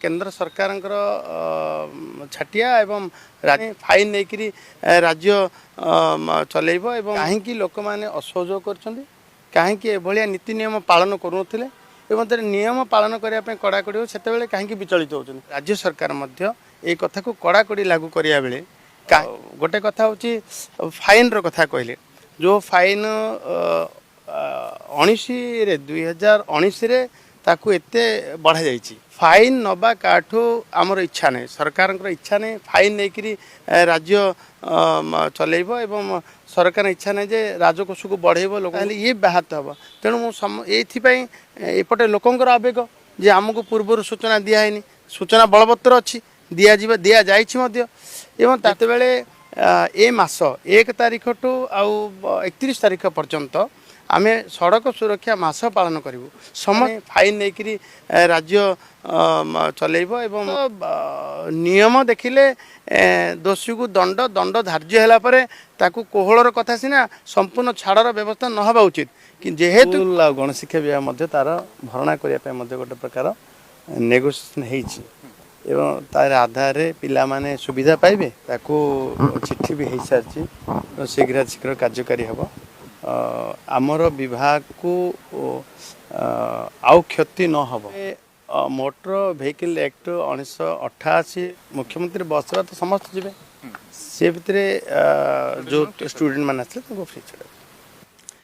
केंद्र सरकार छाटिया एवं फाइन नहीं राज्य चलेब एवं कहीं लोक मैंने असहयोग कर नीति नियम पालन करुले नियम पालन करने कड़ाकड़ी से कहीं विचलित होती राज्य सरकार ये कथा को कड़ाकड़ी लागू करा बेले गोटे कथा हूँ फाइन कथा कहले जो फाइन 2019 ताकू एते बढ़ा जाइए फाइन नबा काठू आमर इच्छा नहीं सरकार इच्छा नहीं फाइन नहीं राज्य चलेब एवं सरकार इच्छा नहीं जे राजकोष को बढ़ेब लोक ये बाहत हम तेणु एपटे लोकंर आवेग जे आमको पूर्व सूचना दिहनी सूचना बलवत्तर अच्छी दि जाते बेले ए मास 1 तारिख टू आउ 31 तारिख पर्यंत आम सड़क सुरक्षा मास पालन करूँ समय फाइन नहीं राज्य चलेब एवं नियम देखिले दोषी को दंड दंड धार्य है ताकू कोहलर कथा सीना संपूर्ण छाड़र व्यवस्था न हवा उचित कि जेहेतु गणशिक्षा विभाग तार भरणा करने गोटे प्रकार नेगोसिएशन होती एवं तार आधार पिला माने सुविधा पाइबे ताकू चिट्ठी भी हो सारी शीघ्र शीघ्र कार्यकारी हम आमर विभाग को आउ क्षति न हम मोटर व्हीकल एक्ट 1988 मुख्यमंत्री बस तो समस्त जी से भितर जो स्टूडेंट मैंने फ्री छड़